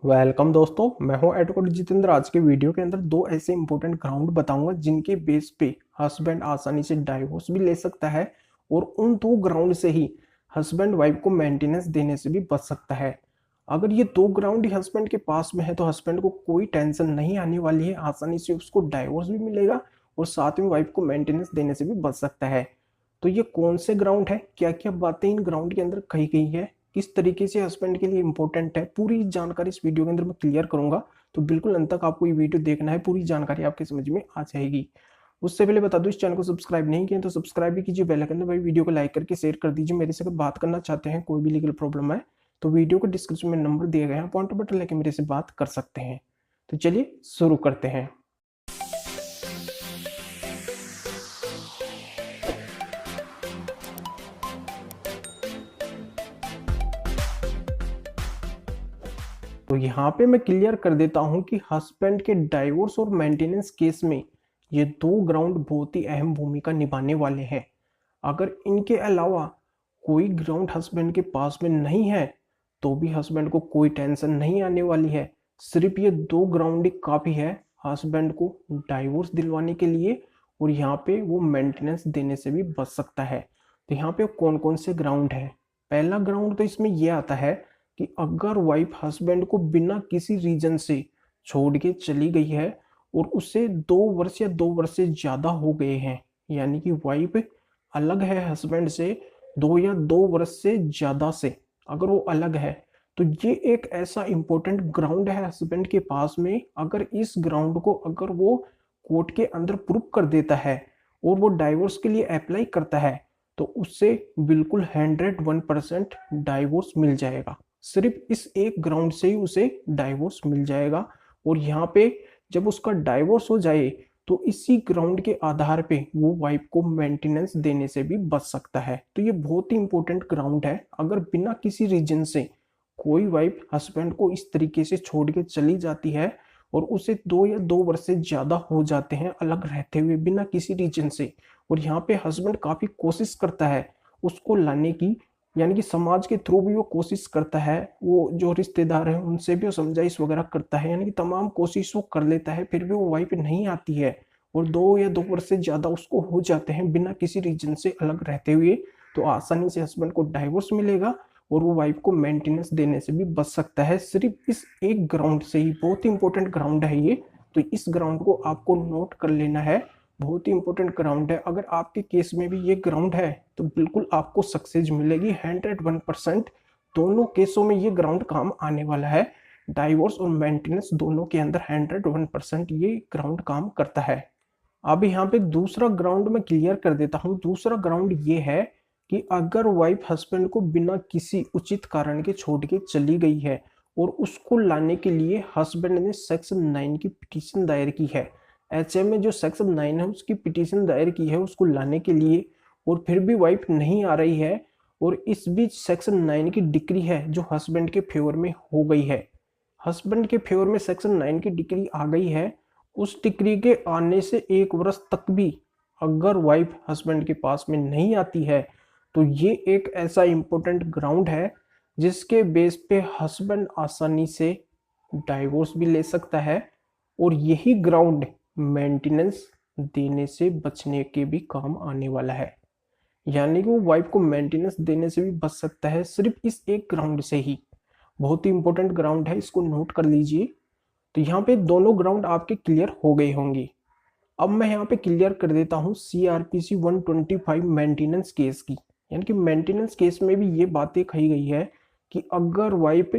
Welcome दोस्तों, मैं हूं एडवोकेट जितेंद्र। आज के वीडियो के अंदर दो ऐसे इंपॉर्टेंट ग्राउंड बताऊंगा जिनके बेस पे हस्बैंड आसानी से डाइवोर्स भी ले सकता है और उन दो ग्राउंड से ही हस्बैंड वाइफ को मेंटेनेंस देने से भी बच सकता है। अगर ये दो ग्राउंड ही हस्बैंड के पास में है तो हस्बैंड को कोई टेंशन नहीं आने वाली है, आसानी से उसको डाइवोर्स भी मिलेगा और साथ में वाइफ को मेंटेनेंस देने से भी बच सकता है। तो ये कौन से ग्राउंड है, क्या क्या बातें इन ग्राउंड के अंदर कही गई है, किस तरीके से हस्बैंड के लिए इंपॉर्टेंट है, पूरी जानकारी इस वीडियो के अंदर मैं क्लियर करूंगा। तो बिल्कुल अंत तक आपको ये वीडियो देखना है, पूरी जानकारी आपके समझ में आ जाएगी। उससे पहले बता दूं, इस चैनल को सब्सक्राइब नहीं किया तो सब्सक्राइब भी कीजिए, बेल आइकन दबाइए, वीडियो को लाइक करके शेयर कर दीजिए। मेरे से अगर बात करना चाहते हैं, कोई भी लीगल प्रॉब्लम है तो वीडियो को डिस्क्रिप्शन में नंबर दिए गए हैं, पॉइंट बटन लेके मेरे से बात कर सकते हैं। तो चलिए शुरू करते हैं। तो यहाँ पे मैं क्लियर कर देता हूँ कि हस्बैंड के डाइवोर्स और मेंटेनेंस केस में ये दो ग्राउंड बहुत ही अहम भूमिका निभाने वाले हैं। अगर इनके अलावा कोई ग्राउंड हस्बैंड के पास में नहीं है तो भी हस्बैंड को कोई टेंशन नहीं आने वाली है। सिर्फ ये दो ग्राउंड ही काफ़ी है हस्बैंड को डाइवोर्स दिलवाने के लिए और यहाँ पे वो मेंटेनेंस देने से भी बच सकता है। तो यहाँ पे कौन कौन से ग्राउंड है? पहला ग्राउंड तो इसमें यह आता है कि अगर वाइफ हस्बैंड को बिना किसी रीजन से छोड़ के चली गई है और उसे 2 वर्ष या 2 वर्ष से ज़्यादा हो गए हैं, यानी कि वाइफ अलग है हस्बैंड से 2 या 2 वर्ष से ज़्यादा से, अगर वो अलग है तो ये एक ऐसा इंपॉर्टेंट ग्राउंड है हस्बैंड के पास में। अगर इस ग्राउंड को अगर वो कोर्ट के अंदर प्रूव कर देता है और वो डाइवोर्स के लिए अप्लाई करता है तो उससे बिल्कुल 101% डाइवोर्स मिल जाएगा। सिर्फ इस एक ग्राउंड से ही उसे डाइवोर्स मिल जाएगा। और यहाँ पे जब उसका डाइवोर्स हो जाए तो इसी ग्राउंड के आधार पे वो वाइफ को मेंटेनेंस देने से भी बच सकता है। तो ये बहुत ही इंपॉर्टेंट ग्राउंड है। अगर बिना किसी रीजन से कोई वाइफ हस्बैंड को इस तरीके से छोड़ के चली जाती है और उसे 2 या 2 वर्ष से ज्यादा हो जाते हैं अलग रहते हुए बिना किसी रीजन से, और यहाँ पे हस्बैंड काफी कोशिश करता है उसको लाने की, यानी कि समाज के थ्रू भी वो कोशिश करता है, वो जो रिश्तेदार है उनसे भी वो समझाइश वगैरह करता है, यानी कि तमाम कोशिश वो कर लेता है, फिर भी वो वाइफ नहीं आती है और 2 या 2 वर्ष से ज्यादा उसको हो जाते हैं बिना किसी रीजन से अलग रहते हुए, तो आसानी से हस्बैंड को डाइवोर्स मिलेगा और वो वाइफ को मेंटेनेंस देने से भी बच सकता है सिर्फ इस एक ग्राउंड से ही। बहुत ही इंपॉर्टेंट ग्राउंड है ये, तो इस ग्राउंड को आपको नोट कर लेना है। बहुत ही इंपॉर्टेंट ग्राउंड है। अगर आपके केस में भी ये ग्राउंड है तो बिल्कुल आपको सक्सेस मिलेगी 101%। दोनों केसों में ये ग्राउंड काम आने वाला है। डाइवोर्स और मेंटेनेंस दोनों के अंदर 101% ये ग्राउंड काम करता है। अब यहाँ पे दूसरा ग्राउंड मैं क्लियर कर देता हूँ। दूसरा ग्राउंड ये है कि अगर वाइफ हस्बैंड को बिना किसी उचित कारण के छोड़ के चली गई है और उसको लाने के लिए हस्बैंड ने सेक्शन 9 की पिटीशन दायर की है, एचएम में जो सेक्शन 9 है उसकी पिटीशन दायर की है उसको लाने के लिए, और फिर भी वाइफ नहीं आ रही है, और इस बीच सेक्शन 9 की डिक्री है जो हस्बैंड के फेवर में हो गई है, हस्बैंड के फेवर में सेक्शन 9 की डिक्री आ गई है, उस डिक्री के आने से 1 वर्ष तक भी अगर वाइफ हस्बैंड के पास में नहीं आती है तो ये एक ऐसा इंपॉर्टेंट ग्राउंड है जिसके बेस पे हस्बैंड आसानी से डाइवोर्स भी ले सकता है और यही ग्राउंड मेंटेनेंस देने से बचने के भी काम आने वाला है। यानी कि वो वाइफ को मेंटेनेंस देने से भी बच सकता है सिर्फ इस एक ग्राउंड से ही। बहुत ही इंपॉर्टेंट ग्राउंड है, इसको नोट कर लीजिए। तो यहाँ पे दोनों ग्राउंड आपके क्लियर हो गए होंगे। अब मैं यहाँ पे क्लियर कर देता हूँ CRPC 125 मेंटेनेंस केस की। यानी कि मेंटेनेंस केस में भी ये बातें कही गई है कि अगर वाइफ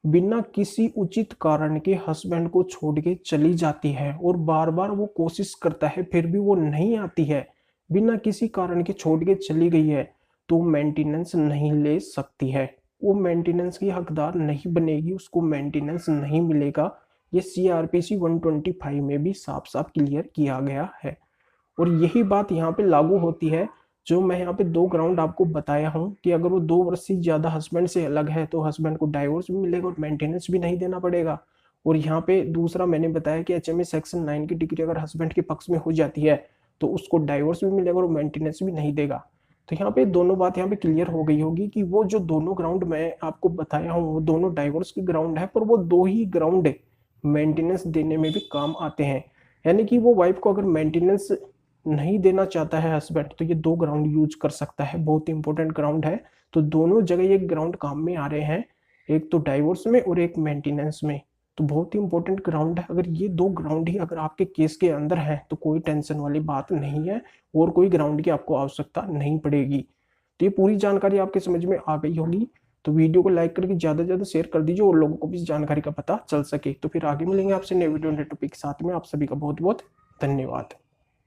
बिना किसी उचित कारण के हस्बैंड को छोड़ के चली जाती है और बार बार वो कोशिश करता है फिर भी वो नहीं आती है, बिना किसी कारण के छोड़ के चली गई है, तो मेंटेनेंस नहीं ले सकती है, वो मेंटेनेंस की हकदार नहीं बनेगी, उसको मेंटेनेंस नहीं मिलेगा। ये CRPC 125 में भी साफ साफ क्लियर किया गया है। और यही बात यहाँ पे लागू होती है जो मैं यहाँ पे दो ग्राउंड आपको बताया हूँ कि अगर वो 2 वर्ष से ज्यादा हस्बैंड से अलग है तो हस्बैंड को डाइवोर्स भी मिलेगा और मेंटेनेंस भी नहीं देना पड़ेगा। और यहाँ पे दूसरा मैंने बताया कि HMA सेक्शन 9 की डिग्री अगर हस्बैंड के पक्ष में हो जाती है तो उसको डाइवोर्स भी मिलेगा और मेंटेनेंस भी नहीं देगा। तो यहाँ पे दोनों बात यहाँ पे क्लियर हो गई होगी कि वो जो दोनों ग्राउंड मैं आपको बताया हूँ वो दोनों डाइवोर्स की ग्राउंड है, पर वो दो ही ग्राउंड मेंटेनेंस देने में भी काम आते हैं। यानी कि वो वाइफ को अगर मेंटेनेंस नहीं देना चाहता है हस्बैंड, तो ये दो ग्राउंड यूज कर सकता है। बहुत इंपॉर्टेंट ग्राउंड है। तो दोनों जगह ये ग्राउंड काम में आ रहे हैं, एक तो डाइवोर्स में और एक मेंटेनेंस में। तो बहुत ही इंपॉर्टेंट ग्राउंड है। अगर ये दो ग्राउंड ही अगर आपके केस के अंदर है तो कोई टेंशन वाली बात नहीं है और कोई ग्राउंड की आपको आवश्यकता नहीं पड़ेगी। तो ये पूरी जानकारी आपके समझ में आ गई होगी। तो वीडियो को लाइक करके ज़्यादा से ज़्यादा शेयर कर दीजिए और लोगों को भी इस जानकारी का पता चल सके। तो फिर आगे मिलेंगे आपसे नए वीडियो नए टॉपिक के साथ में। आप सभी का बहुत बहुत धन्यवाद।